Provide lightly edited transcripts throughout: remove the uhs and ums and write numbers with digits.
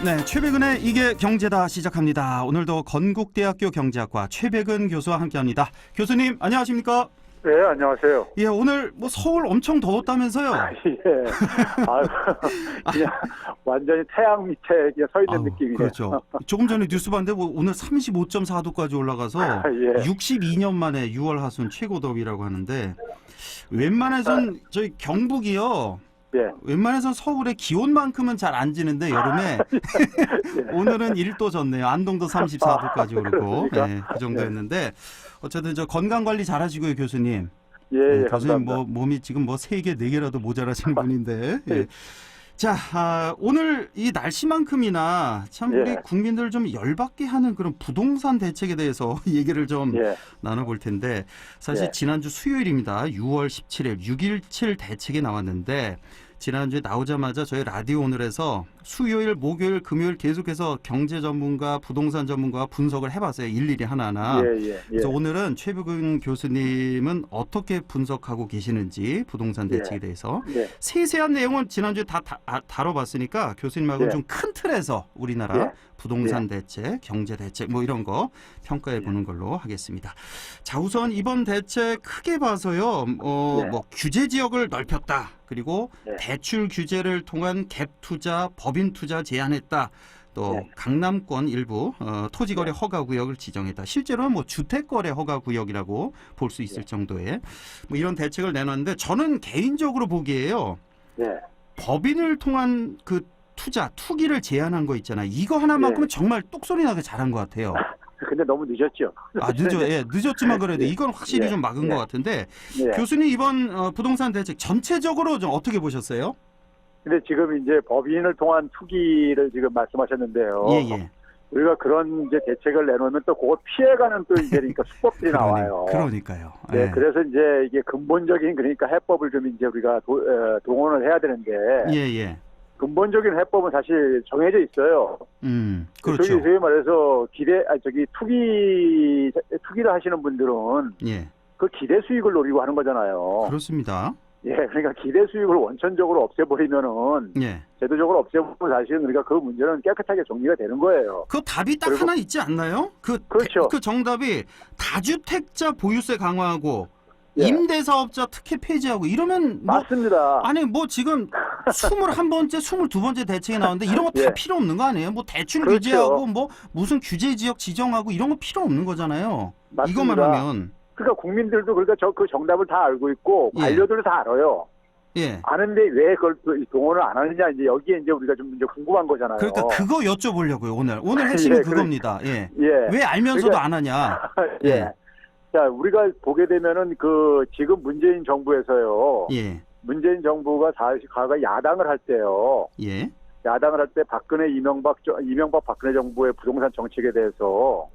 네, 최백은의 이게 경제다 시작합니다. 오늘도 건국대학교 경제학과 최백은 교수와 함께합니다. 교수님 안녕하십니까? 네, 안녕하세요. 예, 오늘 뭐 서울 엄청 더웠다면서요? 예. 그냥 완전히 태양 밑에 서 있는 느낌이에요. 그렇죠. 조금 전에 뉴스 봤는데 뭐 오늘 35.4도까지 올라가서 예. 62년 만에 6월 하순 최고 더위라고 하는데 웬만해선 저희 경북이요. 예. 웬만해선 서울의 기온만큼은 잘 안 지는데 여름에 오늘은 1도 졌네요. 안동도 34도까지 오르고 그 정도였는데 어쨌든 저 건강 관리 잘하시고요, 교수님. 예, 교수님 감사합니다. 뭐 몸이 지금 뭐 3개, 4개라도 모자라시는 분인데. 예. 자, 오늘 이 날씨만큼이나 참 우리 국민들 좀 열받게 하는 그런 부동산 대책에 대해서 얘기를 좀 나눠볼 텐데 사실 지난주 수요일입니다. 6월 17일 6.17 대책이 나왔는데 지난주에 나오자마자 저희 라디오 오늘에서 수요일, 목요일, 금요일 계속해서 경제 전문가, 부동산 전문가와 분석을 해봤어요. 일일이 하나하나. 그래서 오늘은 최백은 교수님은 어떻게 분석하고 계시는지 부동산 대책에 대해서 세세한 내용은 지난주에 다 다뤄봤으니까 교수님하고 좀 큰 틀에서 우리나라 부동산 대책, 경제 대책 뭐 이런 거 평가해 보는 걸로 하겠습니다. 자, 우선 이번 대책 크게 봐서요. 뭐 규제 지역을 넓혔다. 그리고 대출 규제를 통한 갭 투자, 법인 투자 제한했다. 또 강남권 일부 토지거래 허가 구역을 지정했다. 실제로는 뭐 주택거래 허가 구역이라고 볼 수 있을 정도의 뭐 이런 대책을 내놨는데 저는 개인적으로 보기에요. 법인을 통한 그 투자, 투기를 제한한 거 있잖아요. 이거 하나만큼은 정말 똑소리 나게 잘한 것 같아요. 근데 너무 늦었죠. 늦었지만 그래도 이건 확실히 좀 막은 것 같은데 교수님 이번 부동산 대책 전체적으로 좀 어떻게 보셨어요? 근데 지금 이제 법인을 통한 투기를 지금 말씀하셨는데요. 우리가 그런 이제 대책을 내놓으면 또 그걸 피해가는 또 이제 그러니까 수법들이 나와요. 그러니까요. 네, 그래서 이제 이게 근본적인 그러니까 해법을 좀 이제 우리가 동원을 해야 되는데. 근본적인 해법은 사실 정해져 있어요. 그렇죠. 소위 말해서 투기를 하시는 분들은 그 기대 수익을 노리고 하는 거잖아요. 그렇습니다. 그러니까 기대 수익을 원천적으로 없애버리면은 제도적으로 없애버리면 사실은 우리가 그 문제는 깨끗하게 정리가 되는 거예요. 그 답이 딱 하나 있지 않나요? 그렇죠. 그 정답이 다주택자 보유세 강화하고 임대사업자 특혜 폐지하고 이러면 맞습니다. 아니 뭐 지금 21번째, 22번째 대책이 나오는데 이런 거 다 필요 없는 거 아니에요? 뭐 대출 규제하고 뭐 무슨 규제 지역 지정하고 이런 거 필요 없는 거잖아요. 맞습니다. 이것만 하면. 그러니까 국민들도 그러니까 그 정답을 다 알고 있고 관료들도 다 알아요. 아는데 왜 그걸 동원을 안 하느냐 이제 여기에 이제 우리가 좀 이제 궁금한 거잖아요. 그러니까 그거 여쭤보려고요. 오늘 핵심이 그겁니다. 왜 알면서도 안 하냐? 자, 우리가 보게 되면은 그 지금 문재인 정부에서요. 문재인 정부가 사실 과거 야당을 할 때요. 야당을 할 때 이명박 박근혜 정부의 부동산 정책에 대해서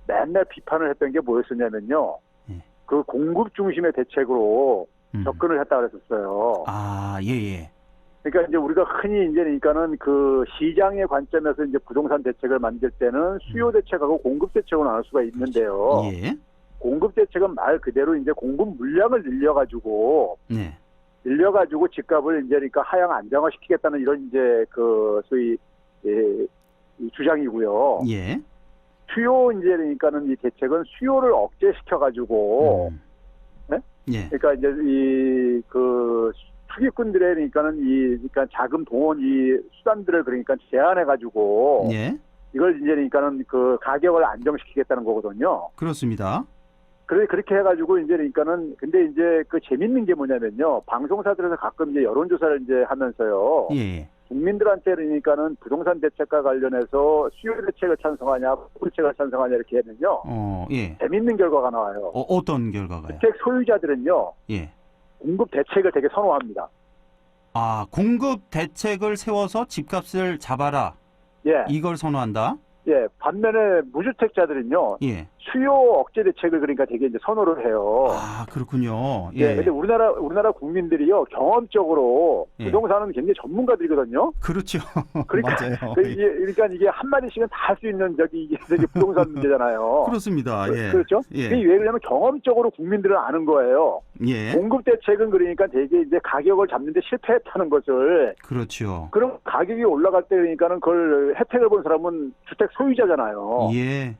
맨날 비판을 했던 게 뭐였었냐면요. 그 공급 중심의 대책으로 접근을 했다 그랬었어요. 그러니까 이제 우리가 흔히 이제 그러니까는 그 시장의 관점에서 이제 부동산 대책을 만들 때는 수요 대책하고 공급 대책으로 나눌 수가 있는데요. 공급 대책은 말 그대로 이제 공급 물량을 늘려가지고 집값을 이제 그러니까 하향 안정화시키겠다는 이런 이제 그 소위 주장이고요. 수요 이제 그러니까는 이 대책은 수요를 억제시켜가지고 그러니까 이제 이 그 투기꾼들의 그러니까는 그러니까 자금 동원 수단들을 그러니까 제한해가지고 이걸 이제 그러니까는 그 가격을 안정시키겠다는 거거든요. 그렇습니다. 그렇게 해가지고 이제 그러니까는 근데 이제 그 재밌는 게 뭐냐면요. 방송사들에서 가끔 이제 여론조사를 이제 하면서요. 국민들한테 그러니까는 부동산 대책과 관련해서 수요 대책을 찬성하냐, 공급 대책을 찬성하냐 이렇게 하면요. 재밌는 결과가 나와요. 어떤 결과가요? 주택 소유자들은요. 공급 대책을 되게 선호합니다. 공급 대책을 세워서 집값을 잡아라. 이걸 선호한다. 반면에 무주택자들은요. 수요 억제 대책을 그러니까 되게 이제 선호를 해요. 아, 그렇군요. 예. 근데 우리나라 국민들이요, 경험적으로 예. 부동산은 굉장히 전문가들이거든요. 그렇죠. 그러니까, 맞아요. 그러니까 이게 한마디씩은 다 할 수 있는 이게 되게 부동산 문제잖아요. 그렇습니다. 예. 그렇죠? 예. 그게 왜 그러냐면 경험적으로 국민들은 아는 거예요. 예. 공급 대책은 그러니까 되게 이제 가격을 잡는데 실패했다는 것을. 그렇죠. 그럼 가격이 올라갈 때 그러니까는 그걸 혜택을 본 사람은 주택 소유자잖아요. 예.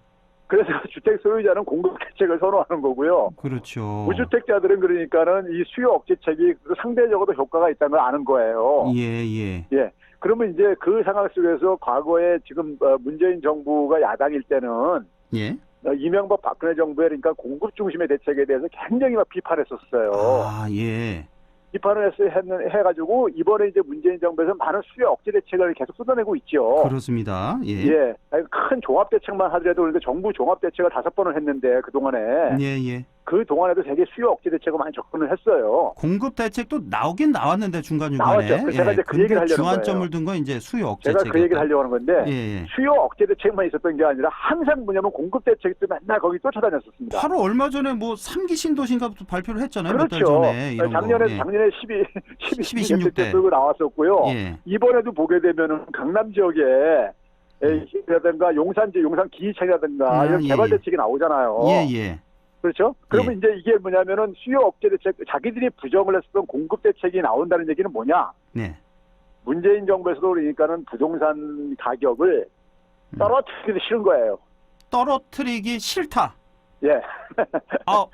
그래서 주택 소유자는 공급 대책을 선호하는 거고요. 그렇죠. 무주택자들은 그러니까는 이 수요 억제책이 상대적으로 효과가 있다는 걸 아는 거예요. 예, 예. 예. 그러면 이제 그 상황 속에서 과거에 지금 문재인 정부가 야당일 때는 예. 이명박 박근혜 정부의 그러니까 공급 중심의 대책에 대해서 굉장히 막 비판했었어요. 아, 예. 비판을 해가지고 이번에 이제 문재인 정부에서 많은 수요 억제 대책을 계속 쏟아내고 있죠. 그렇습니다. 예. 예. 큰 종합 대책만 하더라도 그러니까 정부 종합 대책을 5번을 했는데 그 동안에 예, 예. 그 동안에도 되게 수요 억제 대책을 많이 접근을 했어요. 공급 대책도 나오긴 나왔는데 중간중간에. 나왔죠. 제가 이제 그 얘기를 하려는 주안점을 거예요. 둔 건 이제 수요 억제 제가 대책. 그 얘기를 하려고 하는 건데 예, 예. 수요 억제 대책만 있었던 게 아니라 항상 뭐냐면 공급 대책도 맨날 거기 쫓아다녔었습니다. 바로 얼마 전에 뭐 3기 신도시인가부터 발표를 했잖아요. 몇 달 그렇죠. 전에 이런 작년에 거. 예. 작년에 16 대 들고 나왔었고요. 예. 이번에도 보게 되면은 강남 지역에 라든가 용산 기이청이라든가 이런 예, 개발 예. 대책이 나오잖아요. 예, 예. 그렇죠? 그러면 예. 이제 이게 뭐냐면은 수요 억제 대책, 자기들이 부정을 했었던 공급 대책이 나온다는 얘기는 뭐냐? 네. 문재인 정부에서도 그러니까는 부동산 가격을 떨어뜨리기 싫은 거예요. 떨어뜨리기 싫다. 예. 아,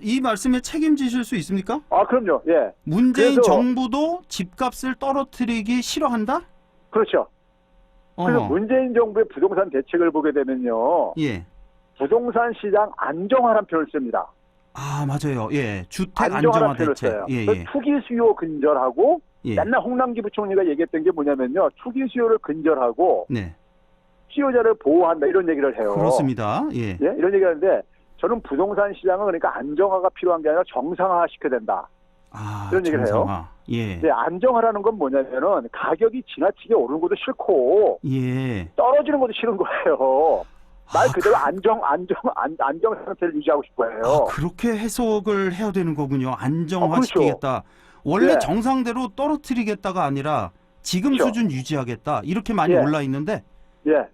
이 말씀에 책임지실 수 있습니까? 아, 그럼요. 예. 문재인 그래서- 정부도 집값을 떨어뜨리기 싫어한다? 그렇죠. 그래서 어허. 문재인 정부의 부동산 대책을 보게 되면요. 예. 부동산 시장 안정화라는 표현을 씁니다. 아, 맞아요. 예. 주택 안정화라는 안정화 표현을 대책. 써요. 예, 그래서 예. 투기 수요 근절하고 예. 맨날 홍남기 부총리가 얘기했던 게 뭐냐면요. 투기 수요를 근절하고 네. 수요자를 보호한다 이런 얘기를 해요. 그렇습니다. 예. 예? 이런 얘기를 하는데 저는 부동산 시장은 그러니까 안정화가 필요한 게 아니라 정상화 시켜야 된다. 아, 그런 얘기를 해요. 정상화. 예. 네, 안정화라는 건 뭐냐면은 가격이 지나치게 오르는 것도 싫고 예. 떨어지는 것도 싫은 거예요. 말 아, 그대로 안정 상태를 유지하고 싶어요. 아, 그렇게 해석을 해야 되는 거군요. 안정화시키겠다. 원래 예. 정상대로 떨어뜨리겠다가 아니라 지금 그렇죠. 수준 유지하겠다. 이렇게 많이 예. 올라 있는데. 예.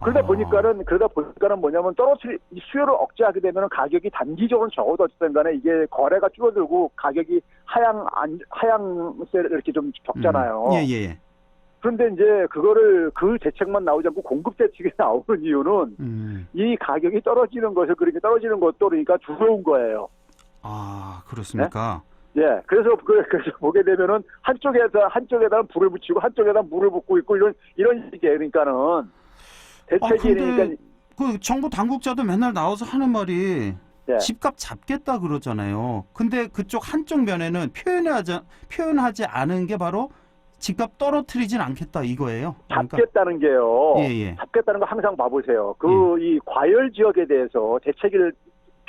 그러다 아. 보니까는 뭐냐면 이 수요를 억제하게 되면 가격이 단기적으로는 적어도 어쨌든 간에 이게 거래가 줄어들고 가격이 하향세를 이렇게 좀 겪잖아요. 예, 예. 그런데 이제 그 대책만 나오지 않고 공급 대책이 나오는 이유는 이 가격이 떨어지는 것을 그러니까 떨어지는 것도 그러니까 두려운 거예요. 아, 그렇습니까? 예. 그래서 보게 되면은 한쪽에다 불을 붙이고 한쪽에다 물을 붓고 있고 이런 식이에요. 그러니까는 대책이 근데 그 정부 당국자도 맨날 나와서 하는 말이 예. 집값 잡겠다 그러잖아요. 근데 그쪽 한쪽 면에는 표현하지 않은 게 바로 집값 떨어뜨리진 않겠다 이거예요. 그러니까, 잡겠다는 게요. 예, 예. 잡겠다는 거 항상 봐보세요. 이 과열 지역에 대해서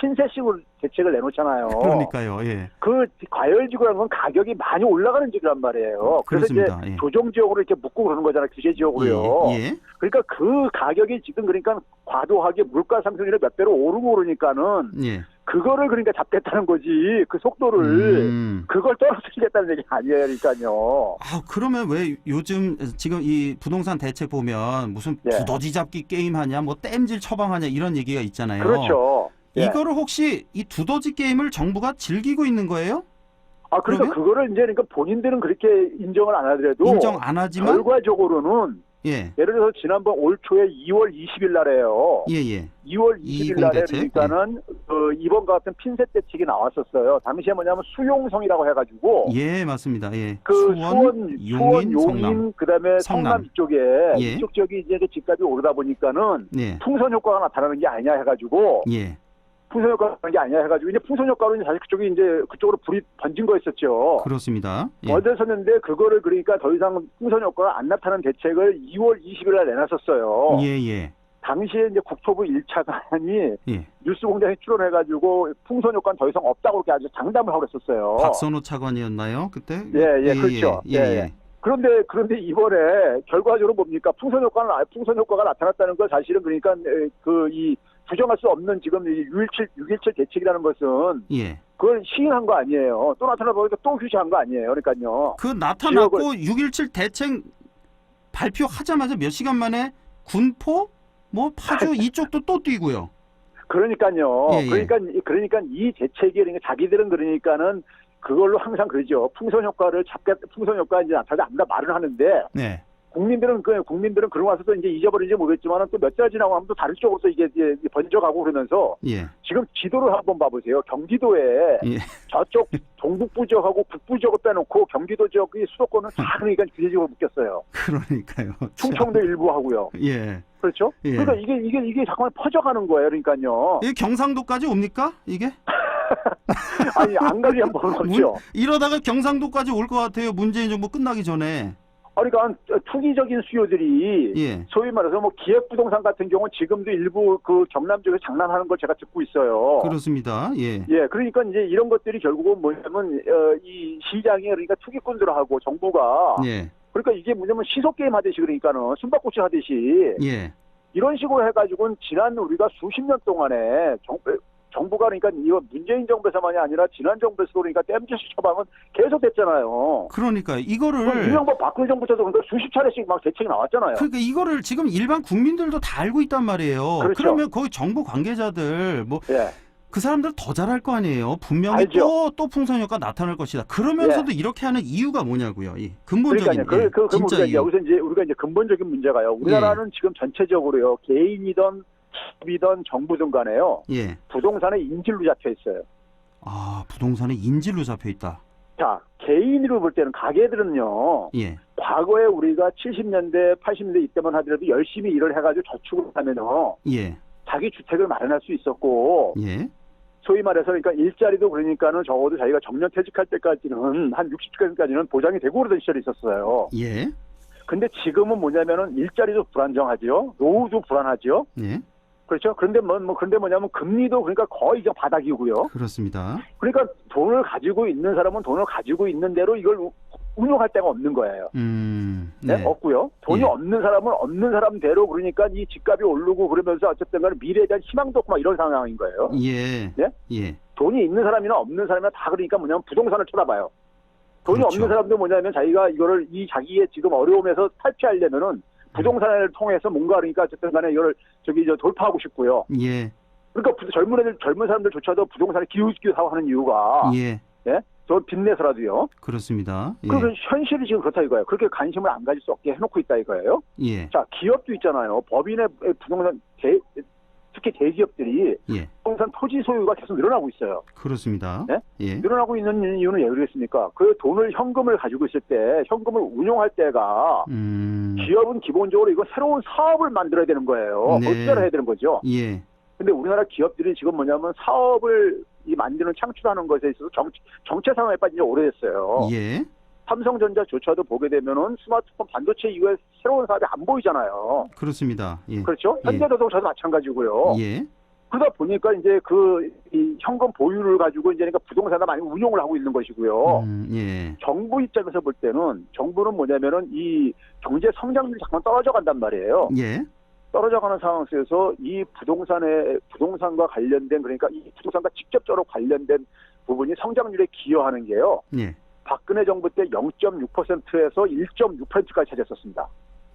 핀셋식으로 대책을 내놓잖아요. 그러니까요. 예. 그 과열 지구라는 건 가격이 많이 올라가는 지구란 말이에요. 그래서 그렇습니다. 이제 예. 조정 지역으로 이렇게 묶고 그러는 거잖아요. 규제 지역으로요. 예, 예. 그러니까 그 가격이 지금 그러니까 과도하게 물가 상승률이 몇 배로 오르고 그러니까는 예. 그거를 그러니까 잡겠다는 거지. 그 속도를 그걸 떨어뜨리겠다는 얘기 아니에요. 그러니까요. 아, 그러면 왜 요즘 지금 이 부동산 대책 보면 무슨 예. 두더지 잡기 게임 하냐, 뭐 땜질 처방하냐 이런 얘기가 있잖아요. 그렇죠. 예. 이거를 혹시 이 두더지 게임을 정부가 즐기고 있는 거예요? 아, 그러니까 그러면? 그거를 이제 그러니까 본인들은 그렇게 인정을 안 하더라도 인정 안 하지만 결과적으로는 예. 예를 들어서 지난번 올 초에 2월 20일 날에요. 예, 예. 2월 20일 날에 대책? 그러니까는 이번과 같은 핀셋 대책이 나왔었어요. 당시에 뭐냐면 수용성이라고 해가지고 예, 맞습니다. 예. 그 수원, 용인, 성남. 용인 그다음에 성남 이쪽에 예. 이쪽 지역이 이제 집값이 오르다 보니까는 예. 풍선 효과가 나타나는 게 아니냐 해가지고 예. 풍선 효과가 나타나는 게 아니냐 해가지고 이제 풍선 효과로 이제 사실 그쪽으로 불이 번진 거였었죠. 그렇습니다. 예. 얻었었는데 그거를 그러니까 더 이상 풍선 효과가 안 나타나는 대책을 2월 20일 날 내놨었어요. 예, 예. 당시에 이제 국토부 1차관이 예. 뉴스공장에 출연해가지고 풍선 효과는 더 이상 없다고 그렇게 아주 장담을 하고 그랬었어요. 박선호 차관이었나요? 그때? 예, 그렇죠. 예, 예. 그런데 이번에 결과적으로 뭡니까? 풍선 효과가 나타났다는 건 사실은 그러니까 이 부정할 수 없는 지금 이 6.17 대책이라는 것은 예. 그걸 시행한 거 아니에요. 또 나타나보니까 또 휴시한 거 아니에요. 그러니까요. 그 나타났고 6.17 대책 발표하자마자 몇 시간 만에 군포, 뭐 파주 이쪽도 또 뛰고요. 그러니까요. 예, 예. 그러니까 이 대책이 그러니까 자기들은 그러니까는 그걸로 항상 그러죠. 풍선 효과를 풍선 효과 이제 나타나다 말을 하는데 네. 국민들은 그러고 와서도 이제 잊어버린지 모르겠지만 또 몇 달 지나고 하면 또 다른 쪽으로 이게 번져가고 그러면서 예. 지금 지도를 한번 봐보세요. 경기도에 예. 저쪽 동북부 지역하고 북부 지역을 빼놓고 경기도 지역의 수도권은 다 그러니까 규제적으로 묶였어요. 그러니까요. 충청도 일부 하고요. 예. 그렇죠? 예. 그러니까 이게 잠깐만 퍼져가는 거예요. 그러니까요. 이 경상도까지 옵니까? 이게? 아니 안 가지 한번 없죠. 이러다가 경상도까지 올 것 같아요. 문재인 정부 끝나기 전에. 그러니까 투기적인 수요들이 예. 소위 말해서 뭐 기획부동산 같은 경우는 지금도 일부 그 경남 쪽에서 장난하는 걸 제가 듣고 있어요. 그렇습니다. 예. 예, 그러니까 이제 이런 것들이 결국은 뭐냐면 이 시장에 그러니까 투기꾼들하고 정부가 예. 그러니까 이게 뭐냐면 시속 게임 하듯이 그러니까는 숨바꼭질 하듯이 예. 이런 식으로 해가지고는 지난 우리가 수십 년 동안에 정부가 그러니까 이거 문재인 정부에서만이 아니라 지난 정부에서도 그러니까 땜질식 처방은 계속 됐잖아요. 그러니까 이거를 이명박 박근혜 정부 때도 그러니까 수십 차례씩 막 대책이 나왔잖아요. 그러니까 이거를 지금 일반 국민들도 다 알고 있단 말이에요. 그렇죠. 그러면 거기 정부 관계자들 뭐 그 예. 사람들 더 잘할 거 아니에요. 분명히 알죠. 또 풍선 효과 나타날 것이다. 그러면서도 이렇게 하는 이유가 뭐냐고요. 이 근본적인 그러니까요. 진짜 우리가 이유. 여기서 이제 우리가 이제 근본적인 문제가요. 우리나라는 지금 전체적으로요. 개인이든 기업이든 정부든 간에요. 예. 부동산에 인질로 잡혀 있어요. 아, 부동산에 인질로 잡혀 있다. 자, 개인으로 볼 때는 가게들은요. 예. 과거에 우리가 70년대, 80년대 이때만 하더라도 열심히 일을 해가지고 저축을 하면요. 예. 자기 주택을 마련할 수 있었고, 예. 소위 말해서 그러니까 일자리도 그러니까는 적어도 자기가 정년 퇴직할 때까지는 한 60까지는 보장이 되고 그러던 시절이 있었어요. 예. 근데 지금은 뭐냐면은 일자리도 불안정하죠. 노후도 불안하죠. 예. 그렇죠. 그런데 그런데 뭐냐면 금리도 그러니까 거의 이제 바닥이고요. 그렇습니다. 그러니까 돈을 가지고 있는 사람은 돈을 가지고 있는 대로 이걸 운용할 데가 없는 거예요. 네. 없고요. 돈이 예. 없는 사람은 없는 사람대로 그러니까 이 집값이 오르고 그러면서 어쨌든 간에 미래에 대한 희망도 없고 막 이런 상황인 거예요. 예. 네? 예. 돈이 있는 사람이나 없는 사람이나 다 그러니까 뭐냐면 부동산을 쳐다봐요. 돈이 그렇죠. 없는 사람도 뭐냐면 자기가 이거를 이 자기의 지금 어려움에서 탈피하려면은 부동산을 통해서 뭔가 그러니까 어쨌든 간에 이거를 돌파하고 싶고요. 예. 그러니까 젊은 사람들조차도 부동산에 기우기우 하는 이유가 예. 예? 저 빚내서라도요. 그렇습니다. 예. 그래서 현실이 지금 그렇다 이거예요. 그렇게 관심을 안 가질 수 없게 해놓고 있다 이거예요. 예. 자, 기업도 있잖아요. 법인의 부동산 특히 대기업들이 예. 부동산 토지 소유가 계속 늘어나고 있어요. 그렇습니다. 네? 예. 늘어나고 있는 이유는 왜 그러겠습니까? 그 돈을 현금을 가지고 있을 때 현금을 운용할 때가 기업은 기본적으로 이거 새로운 사업을 만들어야 되는 거예요. 네. 투자를 해야 되는 거죠. 예. 근데 우리나라 기업들이 지금 뭐냐면 사업을 만드는 창출하는 것에 있어서 정체 상황에 빠진 지 오래됐어요. 예. 삼성전자조차도 보게 되면은 스마트폰 반도체 이후에 새로운 사업이 안 보이잖아요. 그렇습니다. 예. 그렇죠? 현대자동차도 마찬가지고요. 예. 그러다 보니까 이제 이 현금 보유를 가지고 이제 그러니까 부동산을 많이 운용을 하고 있는 것이고요. 예. 정부 입장에서 볼 때는 정부는 뭐냐면은 이 경제 성장률이 잠깐 떨어져 간단 말이에요. 예. 떨어져가는 상황 속에서 이 부동산과 관련된 그러니까 이 부동산과 직접적으로 관련된 부분이 성장률에 기여하는 게요. 예. 박근혜 정부 때 0.6%에서 1.6%까지 차지했었습니다.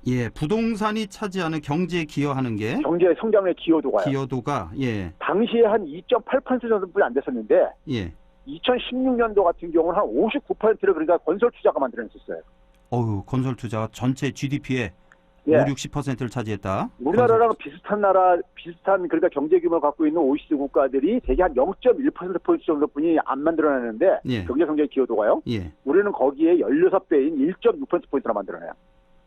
예, 부동산이 차지하는 경제에 기여하는 게 경제 성장의 기여도가요. 기여도가 예. 당시에 한 2.8% 정도뿐이 안 됐었는데 예. 2016년도 같은 경우는 한 59%를 그러니까 건설 투자가 만들어냈었어요. 건설 투자가 전체 GDP의 예. 50-60%를 차지했다. 우리나라랑 비슷한 그러니까 경제 규모를 갖고 있는 OECD 국가들이 대개 한 0.1%포인트 정도뿐이 안 만들어내는데 예. 경제 성장의 기여도가요. 예. 우리는 거기에 16배인 1.6%포인트나 만들어내요.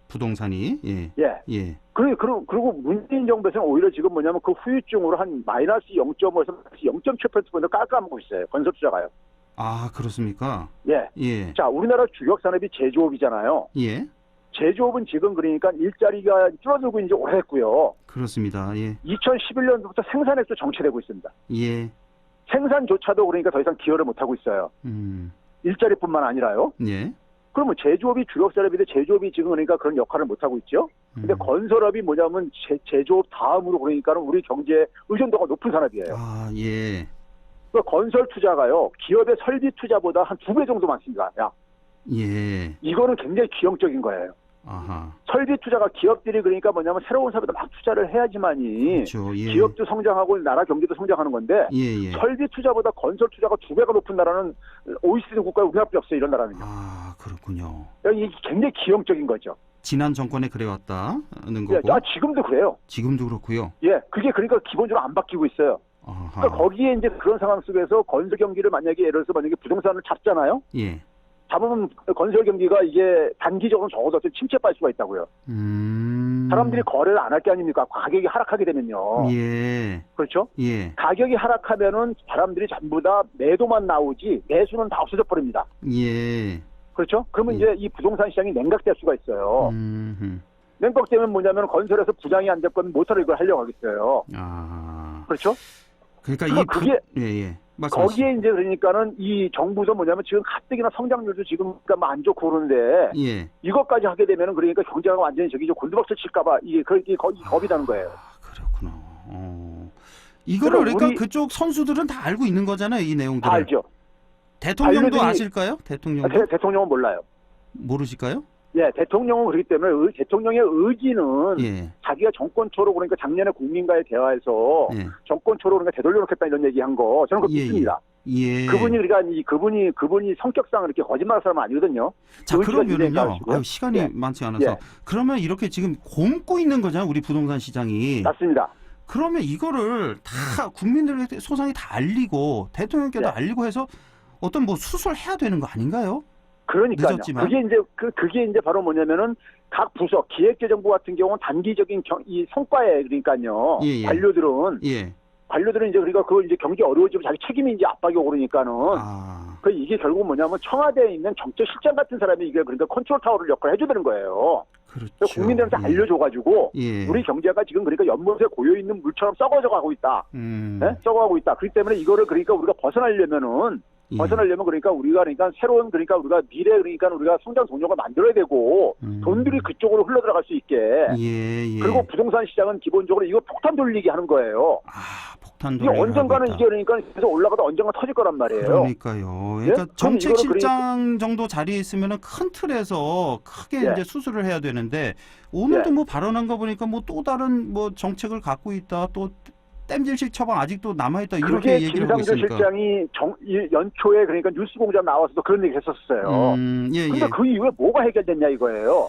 부동산이 예. 예. 예. 그리고 문재인 정부에서는 오히려 지금 뭐냐면 그 후유증으로 한 마이너스 0.5에서 0.7%포인트 깎아먹고 있어요. 건설 투자가요. 아, 그렇습니까? 예. 예. 자, 우리나라 주력 산업이 제조업이잖아요. 예. 제조업은 지금 그러니까 일자리가 줄어들고 이제 오래됐고요. 그렇습니다. 예. 2011년부터 생산액도 정체되고 있습니다. 예. 생산조차도 그러니까 더 이상 기여를 못하고 있어요. 일자리뿐만 아니라요. 예. 그러면 제조업이 주력 산업인데 제조업이 지금 그러니까 그런 역할을 못 하고 있죠. 근데 건설업이 뭐냐면 제조업 다음으로 그러니까는 우리 경제의 의존도가 높은 산업이에요. 아, 예. 그 건설 투자가요, 기업의 설비 투자보다 한 2배 정도 많습니다. 야. 예. 이거는 굉장히 기형적인 거예요. 아하. 설비 투자가 기업들이 그러니까 뭐냐면 새로운 사업에다 막 투자를 해야지만이 그렇죠. 예. 기업도 성장하고 나라 경제도 성장하는 건데 예. 설비 투자보다 건설 투자가 2배가 높은 나라는 OECD 국가에 우리나라밖에 없어요. 이런 나라는요. 아, 그렇군요. 이게 굉장히 기형적인 거죠. 지난 정권에 그래왔다는 예, 거고. 지금도 그래요. 지금도 그렇고요. 예, 그게 그러니까 기본적으로 안 바뀌고 있어요. 아하. 그러니까 거기에 이제 그런 상황 속에서 건설 경기를 만약에 예를 들어서 만약에 부동산을 잡잖아요. 예. 잡으면 건설 경기가 이게 단기적으로 적어도 침체 빠질 수가 있다고요. 사람들이 거래를 안 할 게 아닙니까? 가격이 하락하게 되면요. 예. 그렇죠? 예. 가격이 하락하면은 사람들이 전부 다 매도만 나오지 매수는 다 없어져 버립니다. 예. 그렇죠? 그러면 예. 이제 이 부동산 시장이 냉각될 수가 있어요. 냉각되면 뭐냐면 건설에서 부장이 안 될 거면 못하러 이걸 하려고 하겠어요. 아. 그렇죠? 그러니까 그게 예. 거기에 이제 그러니까는 이 정부도 뭐냐면 지금 가뜩이나 성장률도 지금 그러니까 안 좋고 그러는데 예. 이것까지 하게 되면은 그러니까 경제가 완전히 저기 곤두박질 칠까봐 이게 겁이 나는 거예요. 그렇구나. 이거를 그러니까 우리 그쪽 선수들은 다 알고 있는 거잖아요, 이 내용들을. 다 알죠. 대통령도 알려드리- 아실까요? 대통령도 대통령은 몰라요. 모르실까요? 예, 대통령은 그렇기 때문에 대통령의 의지는 예. 자기가 정권 초로 그러니까 작년에 국민과의 대화에서 예. 정권 초로 그러니까 되돌려놓겠다 이런 얘기한 거 저는 그거 예, 믿습니다. 예. 그분이 그러니까 그분이 성격상 이렇게 거짓말하는 사람은 아니거든요. 자, 의지가 굉장히 그러면은요. 강하시고요. 아유, 시간이 예. 많지 않아서. 예. 그러면 이렇게 지금 곪고 있는 거잖아요, 우리 부동산 시장이. 맞습니다. 그러면 이거를 다 국민들의 소상히 다 알리고 대통령께도 예. 알리고 해서 어떤 뭐 수술해야 되는 거 아닌가요? 그러니까요. 늦었지만. 그게 이제 바로 뭐냐면은 각 부서 기획재정부 같은 경우는 단기적인 이 성과에 그러니까요. 예. 관료들은 예. 이제 그러니까 그 이제 경기 어려워지면 자기 책임이 이제 압박이 오고 그러니까는 아. 그 이게 결국 뭐냐면 청와대에 있는 정책실장 같은 사람이 이게 그러니까 컨트롤 타워를 역할을 해줘야 되는 거예요. 그렇죠. 국민들한테 알려줘가지고 예. 우리 경제가 지금 그러니까 연못에 고여 있는 물처럼 썩어져 가고 있다. 네? 썩어가고 있다. 그렇기 때문에 이거를 그러니까 우리가 벗어나려면 그러니까 우리가 새로운 그러니까 우리가 미래 그러니까 우리가 성장 동력을 만들어야 되고 돈들이 그쪽으로 흘러 들어갈 수 있게. 예. 그리고 부동산 시장은 기본적으로 이거 폭탄 돌리기 하는 거예요. 아, 폭탄 이게 돌리기. 언젠가는 이게 그러니까 계속 올라가다 언젠가 터질 거란 말이에요. 그러니까요. 그러니까 예? 정책실장 정도 자리에 있으면은 큰 틀에서 크게 예. 이제 수술을 해야 되는데 오늘도 예. 뭐 발언한 거 보니까 뭐 또 다른 뭐 정책을 갖고 있다. 또 땜질식 처방 아직도 남아 있다. 이렇게 그게 얘기를 하고 김상조 있으니까. 실장이 이 연초에 그러니까 뉴스공장 나와서도 그런 얘기 했었어요. 예. 근데 그 이후에 뭐가 해결됐냐 이거예요.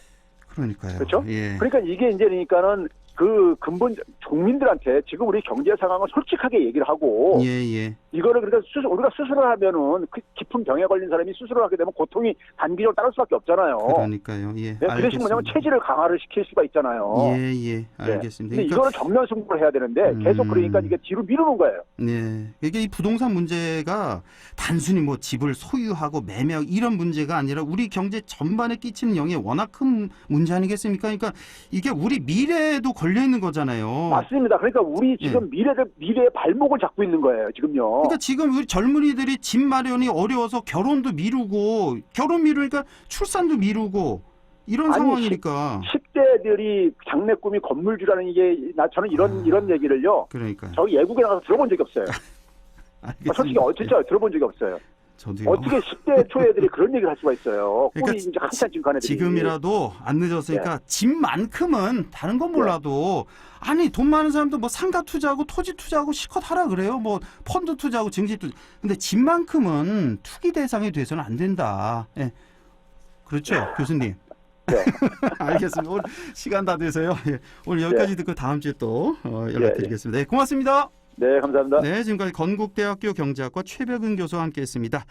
그러니까요. 그렇죠? 예. 그러니까 이게 이제 그러니까는 그 근본 국민들한테 지금 우리 경제 상황을 솔직하게 얘기를 하고 예. 이거를 그러니까 우리가 수술을 하면은 그 깊은 병에 걸린 사람이 수술을 하게 되면 고통이 단기적으로 따를 수밖에 없잖아요. 그러니까요. 예. 네, 그 대신 뭐냐면 체질을 강화를 시킬 수가 있잖아요. 예. 알겠습니다. 근데 이거는 정면 승부를 해야 되는데 계속 그러니까 이게 뒤로 미루는 거예요. 네. 이게 이 부동산 문제가 단순히 뭐 집을 소유하고 매매 이런 문제가 아니라 우리 경제 전반에 끼치는 영향이 워낙 큰 문제 아니겠습니까? 그러니까 이게 우리 미래에도 걸려 있는 거잖아요. 맞습니다. 그러니까 우리 지금 미래의 발목을 잡고 있는 거예요, 지금요. 그러니까 지금 우리 젊은이들이 집 마련이 어려워서 결혼도 미루고 결혼 미루니까 출산도 미루고 이런 상황이니까. 10대들이 장래 꿈이 건물주라는 이게 저는 이런 얘기를요. 그러니까. 저희 외국에 나가서 들어본 적이 없어요. 알겠습니다. 솔직히 진짜 들어본 적이 없어요. 저도요. 어떻게 10대 초애들이 그런 얘기를 할 수가 있어요. 꿈이 그러니까 이제 한참 지금 가는 애들이. 지금이라도 안 늦었으니까 집만큼은 다른 건 몰라도 아니 돈 많은 사람도 뭐 상가 투자하고 토지 투자하고 실컷 하라 그래요. 뭐 펀드 투자하고 증시 투자. 근데 집만큼은 투기 대상이 돼서는 안 된다. 예. 그렇죠, 교수님. 네. 알겠습니다. 오늘 시간 다 돼서요. 예. 오늘 여기까지 듣고 다음 주에 또 연락드리겠습니다. 네, 고맙습니다. 네, 감사합니다. 네, 지금까지 건국대학교 경제학과 최백은 교수와 함께했습니다.